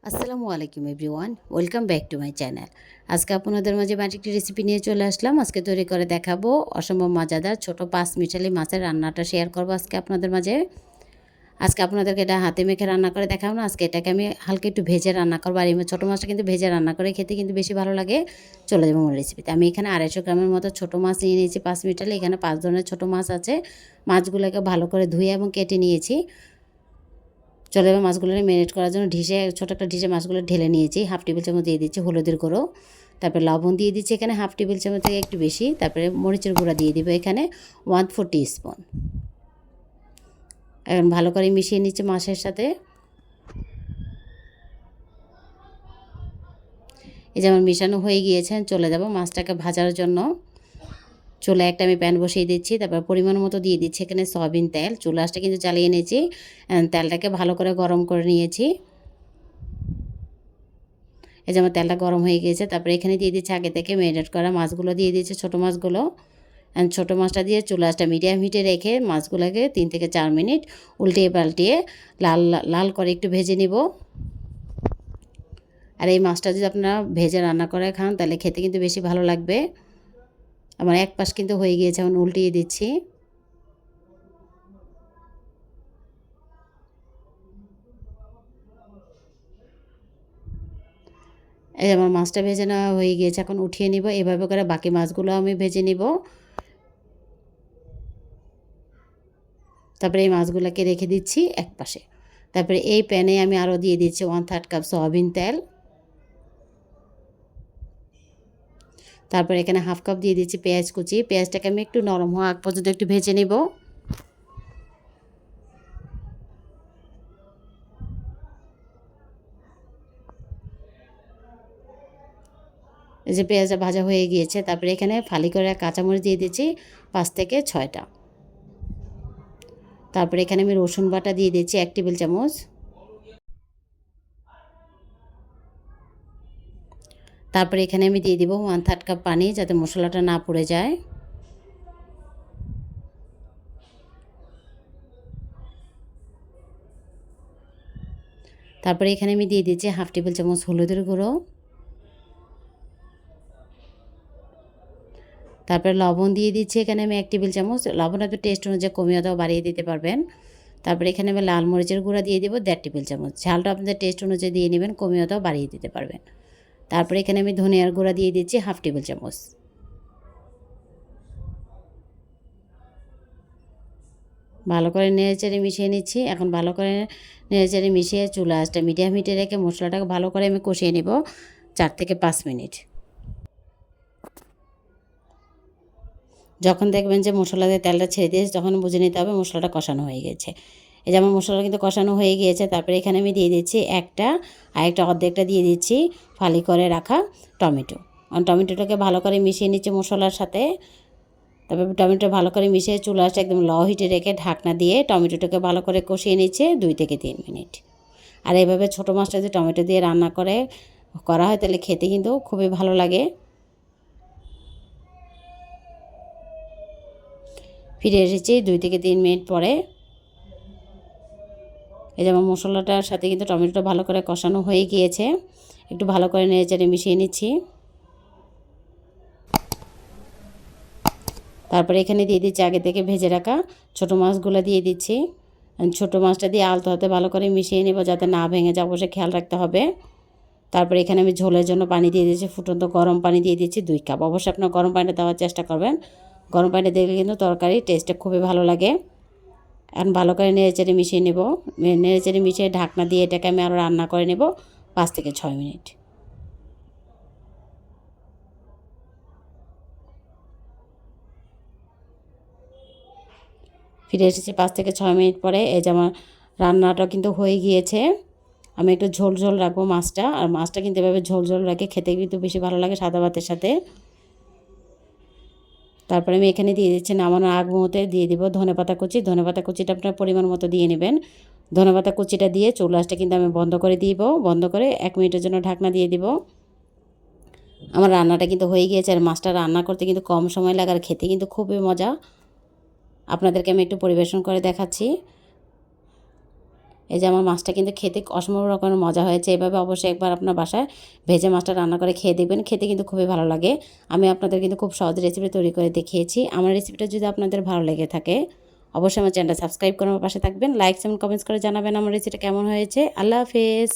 আসসালামু আলাইকুম everyone, welcome back to my channel. আজকে আপনাদের মাঝে একটি রেসিপি নিয়ে চলে আসলাম। আজকে তৈরি করে দেখাবো অসম্ভব মজাদার ছোট পাঁচ মিশালি মাছের রান্নাটা শেয়ার করবো আজকে আপনাদের মাঝে। আজকে আপনাদেরকে এটা হাতে মেখে রান্না করে দেখাবো না, আজকে এটাকে আমি হালকা একটু ভেজে রান্না করবো। আর এই ছোটো মাছটা কিন্তু ভেজে রান্না করে খেতে কিন্তু বেশি ভালো লাগে। চলে যাবো আমার রেসিপিতে। আমি এখানে 250 গ্রামের মতো ছোটো মাছ নিয়ে নিয়েছি 5 মিশালি। এখানে 5 ধরনের ছোটো মাছ আছে। মাছগুলোকে ভালো করে ধুয়ে এবং কেটে নিয়েছি। চলে এবার মাছগুলো ম্যারিনেট করার জন্য ছোটো একটা ডিশে মাছগুলো ঢেলে নিয়েছি। হাফ টেবিল চামচ দিয়ে দিচ্ছি হলুদের গুঁড়ো, তারপরে লবণ দিয়ে দিচ্ছি এখানে হাফ টেবিল চামচ থেকে একটু বেশি, তারপরে মরিচের গুঁড়া দিয়ে দিব এখানে 1/4 টিস্পুন। এখন ভালো করে মিশিয়ে নিচ্ছি মাছের সাথে। এই যে আমার মিশানো হয়ে গিয়েছে, চলে যাব মাছটাকে ভাজার জন্য। চুলায় একটা আমি প্যান বসিয়ে দিচ্ছি, তারপর পরিমাণ মতো দিয়ে দিচ্ছি এখানে সয়াবিন তেল। চুলাটা কিন্তু জ্বালিয়ে নিয়েছি, তেলটাকে ভালো করে গরম করে নিয়েছি। এই যে আমার তেলটা গরম হয়ে গিয়েছে, তারপরে এখানে দিয়ে দিচ্ছি আগে থেকে ম্যারিনেট করা মাছগুলো দিয়ে দিচ্ছি, ছোটো মাছগুলো। ছোটো মাছটা দিয়ে চুলাটা মিডিয়াম হিটে রেখে মাছগুলোকে 3 থেকে 4 মিনিট উল্টিয়ে পাল্টিয়ে লাল লাল করে একটু ভেজে নিব। আর এই মাছটা যদি আপনারা ভেজে রান্না করে খান তাহলে খেতে কিন্তু বেশি ভালো লাগবে। আমার এক পাশ কিন্তু হয়ে গিয়েছে, এখন উল্টিয়ে দিচ্ছি। এই আমার মাছটা ভেজে নেওয়া হয়ে গিয়েছে, এখন উঠিয়ে নিব। এভাবে করে বাকি মাছগুলো আমি ভেজে নিব। তারপরে এই মাছগুলোকে রেখে দিচ্ছি এক পাশে। তারপরে এই প্যানে আমি আরও দিয়ে দিচ্ছি 1/3 কাপ সয়াবিন তেল। তারপরে এখানে হাফ কাপ দিয়ে দিচ্ছি পেঁয়াজ কুচি। পেঁয়াজটাকে আমি একটু নরম হওয়া আগ পর্যন্ত একটু ভেজে নেব। এই যে পেঁয়াজটা ভাজা হয়ে গিয়েছে, তারপরে এখানে ফালি করে কাঁচামরিচ দিয়ে দিচ্ছি 5 থেকে 6টা। তারপরে এখানে আমি রসুন বাটা দিয়ে দিচ্ছি 1 টেবিল চামচ। তারপরে এখানে আমি দিয়ে দিব 1/3 কাপ পানি, যাতে মশলাটা না পুড়ে যায়। তারপরে এখানে আমি দিয়ে দিচ্ছি হাফ টেবিল চামচ হলুদের গুঁড়ো। তারপরে লবণ দিয়ে দিচ্ছি এখানে আমি 1 টেবিল চামচ। লবণ আপনি টেস্ট অনুযায়ী কমিয়ে অথবা বাড়িয়ে দিতে পারবেন। তারপরে এখানে আমি লাল মরিচের গুঁড়া দিয়ে দেবো 1.5 টেবিল চামচ। ঝালটা আপনাদের টেস্ট অনুযায়ী দিয়ে নেবেন, কমিয়ে অথবা বাড়িয়ে দিতে পারবেন। তারপরে এখানে আমি ধনিয়ার গুঁড়া দিয়ে দিচ্ছি হাফ টেবিল চামচ। ভালো করে নেড়েচেড়ে মিশিয়ে নিচ্ছি। এখন ভালো করে নেড়েচেড়ে মিশিয়ে চুলা আঁচটা মিডিয়াম হিটে রেখে মশলাটাকে ভালো করে আমি কষিয়ে নেব 4 থেকে 5 মিনিট। যখন দেখবেন যে মশলা দিয়ে তেলটা ছেড়ে দিয়েছে, তখন বুঝে নিতে হবে মশলাটা কষানো হয়ে গেছে। এই যে আমার মশলাটা কিন্তু কষানো হয়ে গিয়েছে। তারপরে এখানে আমি দিয়ে দিচ্ছি আরেকটা অর্ধেকটা দিয়ে দিচ্ছি ফালি করে রাখা টমেটো। টমেটোটাকে ভালো করে মিশিয়ে নিচ্ছি মশলার সাথে। তারপর টমেটো ভালো করে মিশিয়ে চুলাটা একদম লো হিটে রেখে ঢাকনা দিয়ে টমেটোটাকে ভালো করে কষিয়ে নিচ্ছে 2 থেকে 3 মিনিট। আর এইভাবে ছোটো মাছটা যদি টমেটো দিয়ে রান্না করা হয় তাহলে খেতে কিন্তু খুবই ভালো লাগে। ফিরে এসেছি 2 থেকে 3 মিনিট পরে। এই যে আমার মশলাটার সাথে কিন্তু টমেটোটা ভালো করে কষানো হয়ে গিয়েছে। একটু ভালো করে নেড়েচেড়ে মিশিয়ে নিচ্ছি। তারপরে এখানে দিয়ে দিচ্ছি আগে থেকে ভেজে রাখা ছোটো মাছগুলো দিয়ে দিচ্ছি। ছোটো মাছটা দিয়ে আলতো হাতে ভালো করে মিশিয়ে নেব, যাতে না ভেঙে যায়, অবশ্যই খেয়াল রাখতে হবে। তারপরে এখানে আমি ঝোলের জন্য পানি দিয়ে দিচ্ছি, ফুটন্ত গরম পানি দিয়ে দিচ্ছি 2 কাপ। অবশ্যই আপনার গরম পানিটা দেওয়ার চেষ্টা করবেন। গরম পানি দিলে কিন্তু তরকারি টেস্টটা খুবই ভালো লাগে। এখন ভালো করে নেড়েচেড়ে মিশিয়ে নেব। নেড়েচেড়ে মিশিয়ে ঢাকনা দিয়ে এটাকে আমি আরও রান্না করে নেব 5 থেকে 6 মিনিট। ফিরে এসেছি 5 থেকে 6 মিনিট পরে। এই যে আমার রান্নাটা কিন্তু হয়ে গিয়েছে। আমি একটু ঝোল ঝোল রাখবো মাছটা, আর মাছটা কিন্তু এভাবে ঝোল ঝোল রাখে খেতে কিন্তু বেশি ভালো লাগে সাদা ভাতের সাথে। তারপরে আমি এখানে দিয়ে দিচ্ছি নামানোর আগ মুহূর্তে দিয়ে দিব ধনেপাতা কুচি। ধনেপাতা কুচিটা আপনার পরিমাণ মতো দিয়ে নেবেন। ধনেপাতা কুচিটা দিয়ে চুলাটা কিন্তু আমি বন্ধ করে দিব। বন্ধ করে 1 মিনিটের জন্য ঢাকনা দিয়ে দিব। আমার রান্নাটা কিন্তু হয়ে গিয়েছে। আর মাছটা রান্না করতে কিন্তু কম সময় লাগে, আর খেতে কিন্তু খুবই মজা। আপনাদেরকে আমি একটু পরিবেশন করে দেখাচ্ছি। এই যে আমার মাছটা কিন্তু খেতে অসম্ভব রকমের মজা হয়েছে। এভাবে অবশ্যই একবার আপনার বাসায় ভেজে মাছটা রান্না করে খেয়ে দেখবেন, খেতে কিন্তু খুবই ভালো লাগে। আমি আপনাদের কিন্তু খুব সহজ রেসিপি তৈরি করে দেখিয়েছি। আমার রেসিপিটা যদি আপনাদের ভালো লেগে থাকে অবশ্যই আমার চ্যানেলটা সাবস্ক্রাইব করে আমার পাশে থাকবেন, লাইক এবং কমেন্টস করে জানাবেন আমার রেসিপিটা কেমন হয়েছে। আল্লাহ হাফেজ।